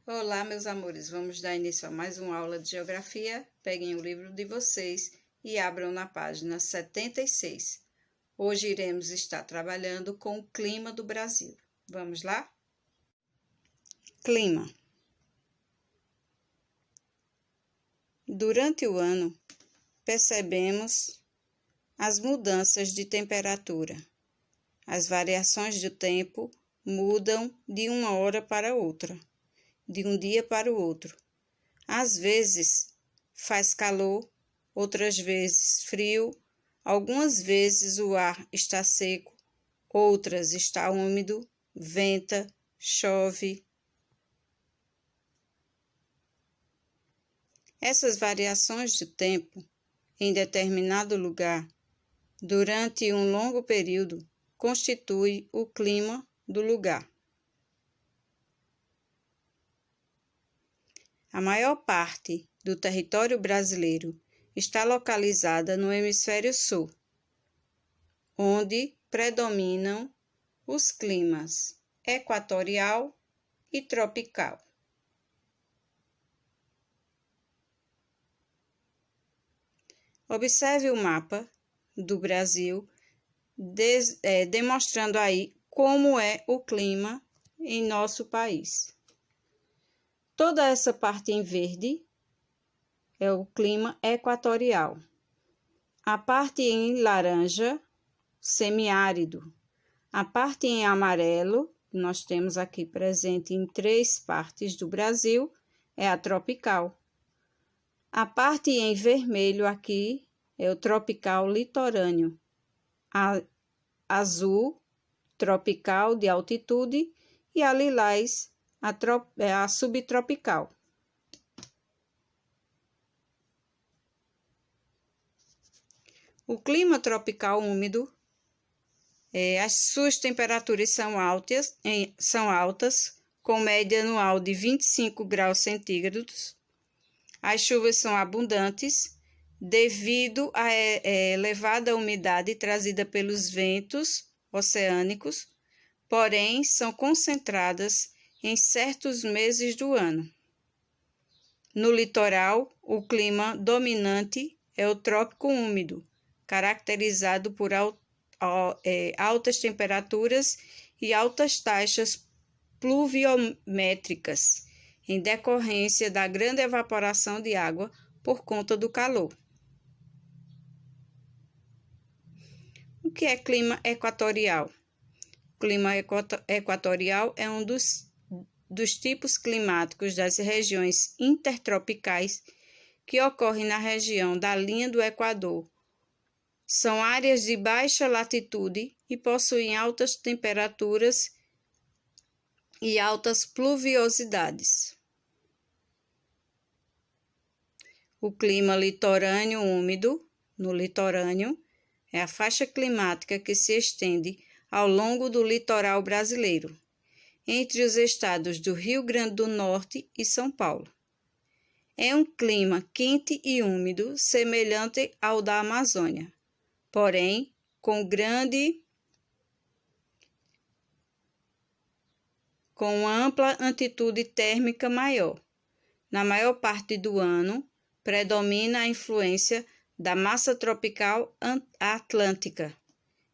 Olá, meus amores, vamos dar início a mais uma aula de geografia. Peguem o livro de vocês e abram na página 76. Hoje iremos estar trabalhando com o clima do Brasil. Vamos lá? Clima. Durante o ano, percebemos as mudanças de temperatura. As variações do tempo mudam de uma hora para outra, de um dia para o outro. Às vezes faz calor, outras vezes frio, algumas vezes o ar está seco, outras está úmido, venta, chove. Essas variações de tempo em determinado lugar, durante um longo período, constitui o clima do lugar. A maior parte do território brasileiro está localizada no hemisfério sul, onde predominam os climas equatorial e tropical. Observe o mapa do Brasil, demonstrando aí como é o clima em nosso país. Toda essa parte em verde é o clima equatorial. A parte em laranja, semiárido. A parte em amarelo, nós temos aqui presente em 3 partes do Brasil, é a tropical. A parte em vermelho aqui é o tropical litorâneo. A azul, tropical de altitude, e a lilás, a subtropical. O clima tropical úmido, as suas temperaturas são altas, com média anual de 25 graus centígrados. As chuvas são abundantes, devido à elevada umidade trazida pelos ventos oceânicos, porém são concentradas em certos meses do ano. No litoral, o clima dominante é o trópico úmido, caracterizado por altas temperaturas e altas taxas pluviométricas, em decorrência da grande evaporação de água por conta do calor. O que é clima equatorial? O clima equatorial é um dos tipos climáticos das regiões intertropicais que ocorrem na região da linha do Equador. São áreas de baixa latitude e possuem altas temperaturas e altas pluviosidades. O clima litorâneo úmido, no litorâneo, é a faixa climática que se estende ao longo do litoral brasileiro, entre os estados do Rio Grande do Norte e São Paulo. É um clima quente e úmido, semelhante ao da Amazônia, porém com ampla amplitude térmica maior. Na maior parte do ano, predomina a influência da massa tropical atlântica,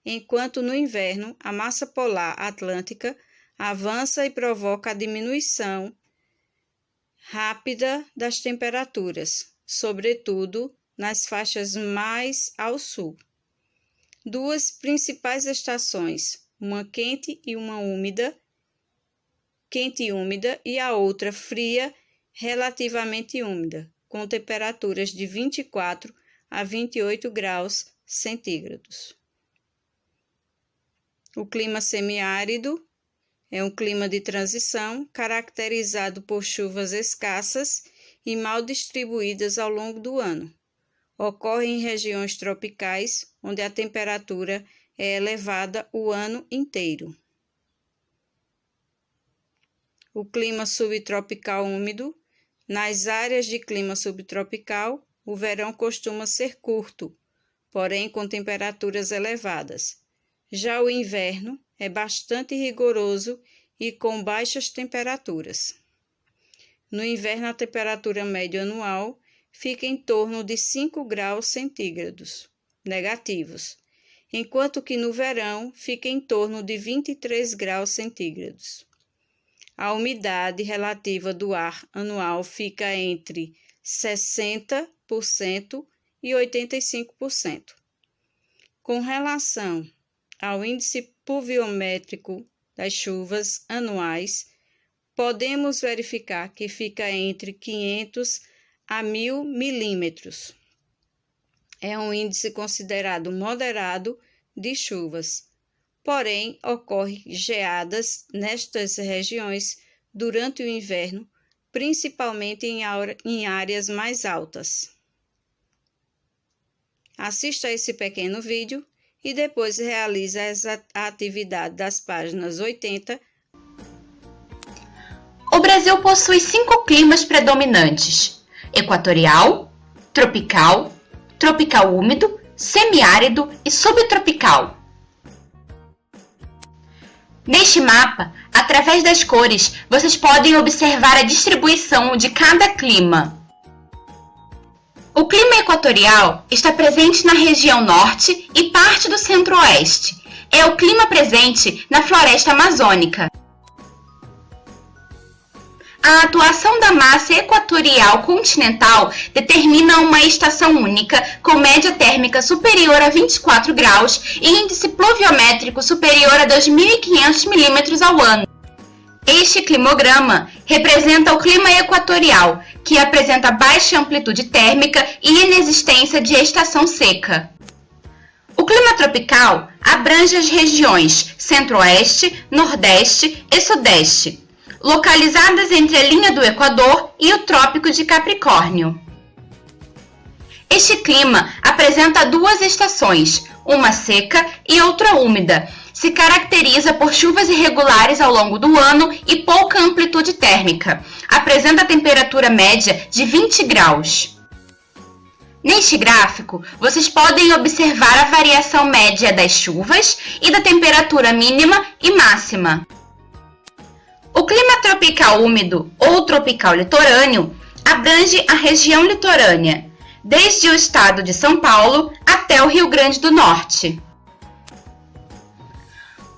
enquanto no inverno a massa polar atlântica avança e provoca a diminuição rápida das temperaturas, sobretudo nas faixas mais ao sul. 2 principais estações, uma quente e uma úmida, quente e úmida, e a outra fria, relativamente úmida, com temperaturas de 24 a 28 graus centígrados. O clima semiárido é um clima de transição caracterizado por chuvas escassas e mal distribuídas ao longo do ano. Ocorre em regiões tropicais, onde a temperatura é elevada o ano inteiro. O clima subtropical úmido. Nas áreas de clima subtropical, o verão costuma ser curto, porém com temperaturas elevadas. Já o inverno é bastante rigoroso e com baixas temperaturas. No inverno, a temperatura média anual fica em torno de 5 graus centígrados negativos, enquanto que no verão fica em torno de 23 graus centígrados. A umidade relativa do ar anual fica entre 60% e 85%. Com relação ao índice pluviométrico das chuvas anuais, podemos verificar que fica entre 500 a 1.000 milímetros. É um índice considerado moderado de chuvas, porém ocorrem geadas nestas regiões durante o inverno, principalmente em áreas mais altas. Assista a esse pequeno vídeo e depois realize a atividade das páginas 80. O Brasil possui 5 climas predominantes: equatorial, tropical, tropical úmido, semiárido e subtropical. Neste mapa, através das cores, vocês podem observar a distribuição de cada clima. O clima equatorial está presente na região norte e parte do centro-oeste. É o clima presente na floresta amazônica. A atuação da massa equatorial continental determina uma estação única com média térmica superior a 24 graus e índice pluviométrico superior a 2.500 milímetros ao ano. Este climograma representa o clima equatorial, que apresenta baixa amplitude térmica e inexistência de estação seca. O clima tropical abrange as regiões Centro-Oeste, Nordeste e Sudeste, localizadas entre a linha do Equador e o Trópico de Capricórnio. Este clima apresenta 2 estações, uma seca e outra úmida. Se caracteriza por chuvas irregulares ao longo do ano e pouca amplitude térmica. Apresenta temperatura média de 20 graus. Neste gráfico, vocês podem observar a variação média das chuvas e da temperatura mínima e máxima. O clima tropical úmido ou tropical litorâneo abrange a região litorânea, desde o estado de São Paulo até o Rio Grande do Norte.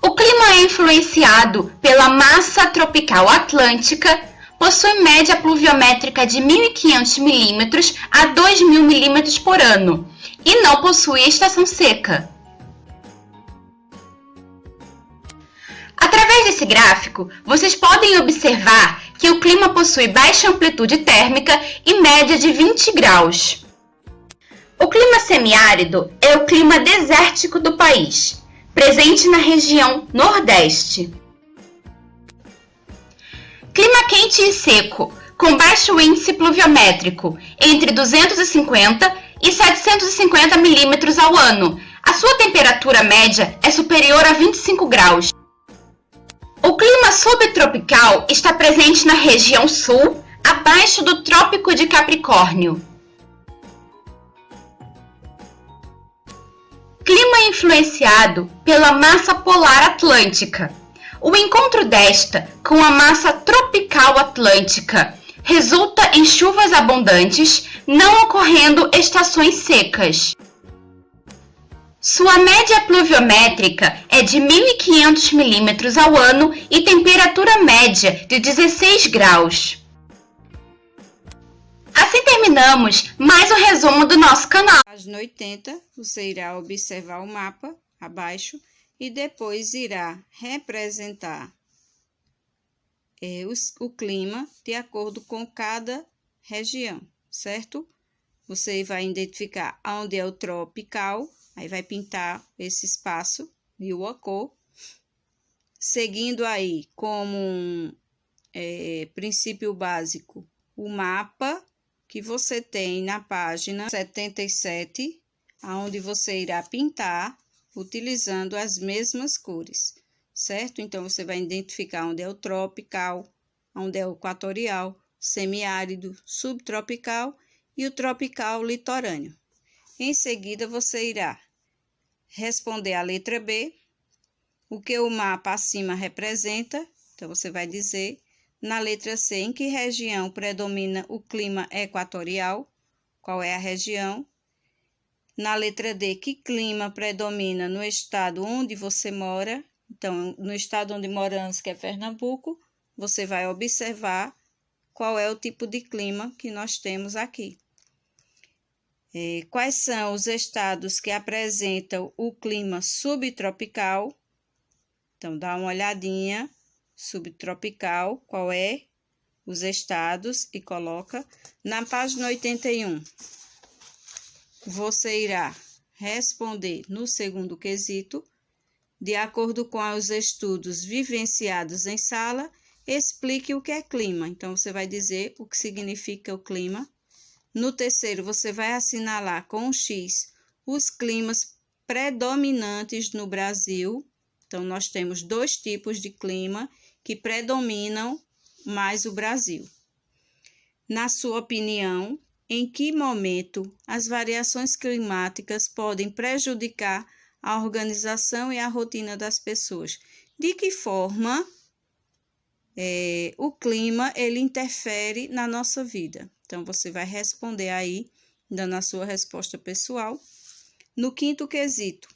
O clima é influenciado pela massa tropical atlântica, possui média pluviométrica de 1.500 milímetros a 2.000 milímetros por ano e não possui estação seca. Através desse gráfico, vocês podem observar que o clima possui baixa amplitude térmica e média de 20 graus. O clima semiárido é o clima desértico do país, presente na região Nordeste. Clima quente e seco, com baixo índice pluviométrico, entre 250 e 750 milímetros ao ano. A sua temperatura média é superior a 25 graus. O clima subtropical está presente na região sul, abaixo do Trópico de Capricórnio. Clima influenciado pela massa polar atlântica. O encontro desta com a massa tropical atlântica resulta em chuvas abundantes, não ocorrendo estações secas. Sua média pluviométrica é de 1.500 milímetros ao ano e temperatura média de 16 graus. Assim terminamos mais um resumo do nosso canal. Página 80, você irá observar o mapa abaixo e depois irá representar o clima de acordo com cada região, certo? Você vai identificar onde é o tropical, aí vai pintar esse espaço, viu a cor, seguindo aí como princípio básico o mapa que você tem na página 77, onde você irá pintar utilizando as mesmas cores, certo? Então, você vai identificar onde é o tropical, onde é o equatorial, semiárido, subtropical e o tropical litorâneo. Em seguida, você irá responder a letra B, o que o mapa acima representa. Então, você vai dizer Na letra C, em que região predomina o clima equatorial? Qual é a região? Na letra D, que clima predomina no estado onde você mora? Então, no estado onde moramos, que é Pernambuco, você vai observar qual é o tipo de clima que nós temos aqui. Quais são os estados que apresentam o clima subtropical? Então, dá uma olhadinha. Subtropical, qual é? Os estados e coloca. Na página 81, você irá responder no segundo quesito. De acordo com os estudos vivenciados em sala, explique o que é clima. Então, você vai dizer o que significa o clima. No terceiro, você vai assinalar com um X os climas predominantes no Brasil. Então, nós temos 2 tipos de clima que predominam mais o Brasil. Na sua opinião, em que momento as variações climáticas podem prejudicar a organização e a rotina das pessoas? De que forma o clima ele interfere na nossa vida? Então, você vai responder aí, dando a sua resposta pessoal. No quinto quesito,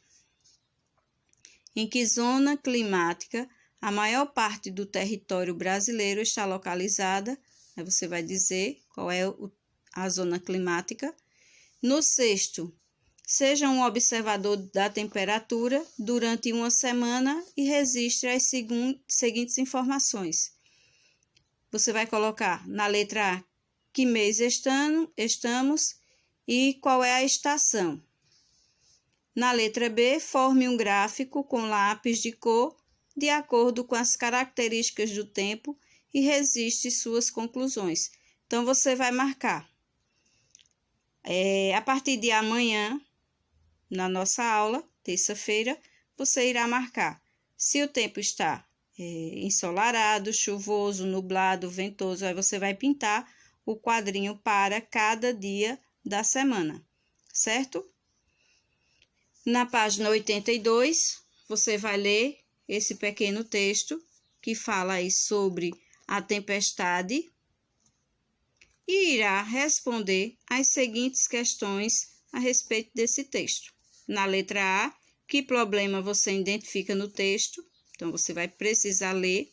em que zona climática a maior parte do território brasileiro está localizada? Aí você vai dizer qual é a zona climática. No sexto, seja um observador da temperatura durante uma semana e registre as seguintes informações. Você vai colocar na letra A que mês estamos e qual é a estação. Na letra B, forme um gráfico com lápis de cor de acordo com as características do tempo e registre suas conclusões. Então, você vai marcar. A partir de amanhã, na nossa aula, terça-feira, você irá marcar se o tempo está ensolarado, chuvoso, nublado, ventoso. Aí você vai pintar o quadrinho para cada dia da semana, certo? Na página 82, você vai ler esse pequeno texto que fala aí sobre a tempestade e irá responder as seguintes questões a respeito desse texto. Na letra A, que problema você identifica no texto? Então, você vai precisar ler.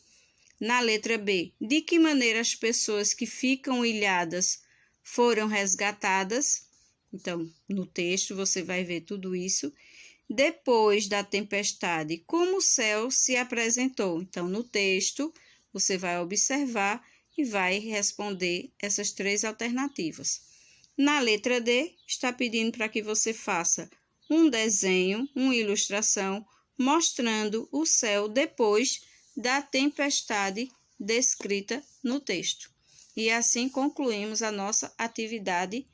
Na letra B, de que maneira as pessoas que ficam ilhadas foram resgatadas? Então, no texto você vai ver tudo isso. Depois da tempestade, como o céu se apresentou? Então, no texto, você vai observar e vai responder essas 3 alternativas. Na letra D, está pedindo para que você faça um desenho, uma ilustração, mostrando o céu depois da tempestade descrita no texto. E assim concluímos a nossa atividade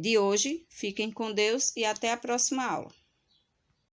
de hoje. Fiquem com Deus e até a próxima aula.